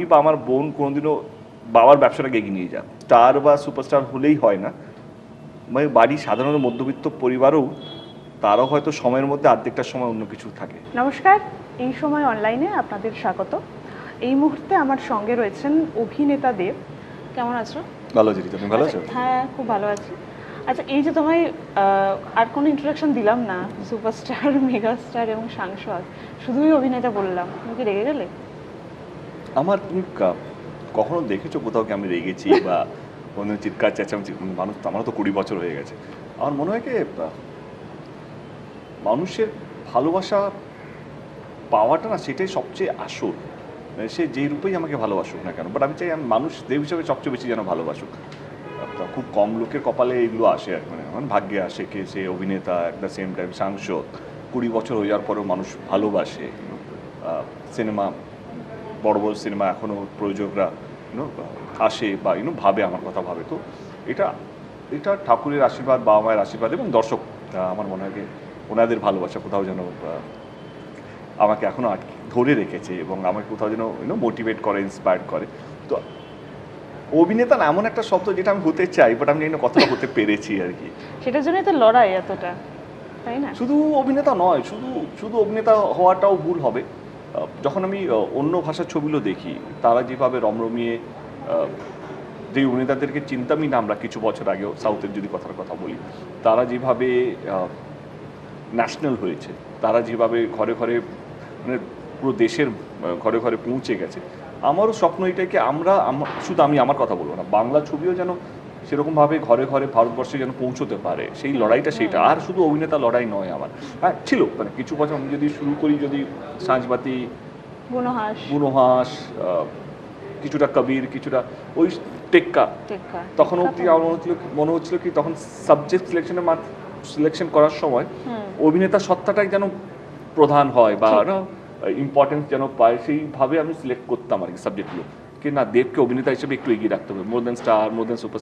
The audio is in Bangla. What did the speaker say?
বা আমার বোন কোনোদিনও বাবার ব্যবসাটাকে এগিয়ে নিয়ে যান। স্টার বা সুপারস্টার হলেই হয় না, মানে বাড়ির সাধারণ মধ্যবিত্ত পরিবারও তারাও হয়তো সময়ের মধ্যে অর্ধেকটা সময় অন্য কিছু থাকে। নমস্কার, এই সময় অনলাইনে আপনাদের স্বাগত। এই মুহূর্তে আমার সঙ্গে রয়েছেন অভিনেতা দেব। কেমন আছো? ভালো আছি, তুমি ভালো আছো? হ্যাঁ, খুব ভালো আছি। আচ্ছা, এই যে তোমায় আর কোনো ইন্ট্রোডাকশন দিলাম না, সুপারস্টার, মেগাস্টার এবং সাংসদ, শুধুই অভিনেতা বললাম, তুমি কি রেগে গেলে? আমার তুমি কখনো দেখেছো কোথাও কি আমি রেগেছি বা কোনো চিৎকার চেঁচামেচি? মানুষ, আমারও তো 20 বছর হয়ে গেছে। আমার মনে হয় কি মানুষের ভালোবাসা পাওয়াটা না, সেটাই সবচেয়ে আসল। মানে সে যেই রূপেই আমাকে ভালোবাসুক না কেন, বাট আমি চাই আমি মানুষ দেব হিসাবে সবচেয়ে বেশি যেন ভালোবাসুক। খুব কম লোকের কপালে এগুলো আসে আর মানে আমার ভাগ্যে আসে কে সে অভিনেতা, অ্যাট দ্য সেম টাইম সাংসদ। 20 বছর হয়ে যাওয়ার পরেও মানুষ ভালোবাসে। সিনেমা, বড় বড় সিনেমা এখনও প্রযোজকরা আসে বা ভাবে, আমার কথা ভাবে। তো এটা এটা ঠাকুরের আশীর্বাদ, বাবা মায়ের আশীর্বাদ এবং দর্শক, আমার মনে হয় যে ওনাদের ভালোবাসা কোথাও যেন আমাকে এখনও ধরে রেখেছে এবং আমাকে কোথাও যেন মোটিভেট করে, ইন্সপায়ার্ড করে। তো অভিনেতা না এমন একটা শব্দ যেটা আমি হতে চাই, বাট আমি জানি না কতটা হতে পেরেছি আর কি। সেটার জন্যই তো লড়াই এতটা, তাই না? শুধু অভিনেতা নয়, শুধু শুধু অভিনেতা হওয়াটাও ভুল হবে। যখন আমি অন্য ভাষার ছবিগুলো দেখি, তারা যেভাবে রমরমিয়ে যে অভিনেতাদেরকে চিনতামই না আমরা কিছু বছর আগেও, সাউথের যদি কথার কথা বলি, তারা যেভাবে ন্যাশনাল হয়েছে, তারা যেভাবে ঘরে ঘরে, মানে পুরো দেশের ঘরে ঘরে পৌঁছে গেছে, আমারও স্বপ্ন এটাই কি আমরা শুধু আমি আমার কথা বলবো না, বাংলা ছবিও যেন সেরকমভাবে ঘরে ঘরে ভারতবর্ষে যেন পৌঁছতে পারে। সেই লড়াইটা, সেইটা আর শুধু অভিনেতা লড়াই নয় আমার। হ্যাঁ ছিল, মানে কিছু বছর আমি যদি শুরু করি, যদি সাঁঝবাতি, বুনোহাস, কিছুটা কবির, কিছুটা ওই টেক্কা, তখন অব্দি আমার মনে হচ্ছিল কি তখন সাবজেক্ট সিলেকশন করার সময় অভিনেতা সত্তাটাই যেন প্রধান হয় বা ইম্পর্টেন্স যেন পায়, সেইভাবে আমি সিলেক্ট করতাম আর কি সাবজেক্টগুলো। কি না, দেবকে অভিনেতা হিসেবে একটু এগিয়ে রাখতে হবে, মোর দেন স্টার, মোর দেন সুপার।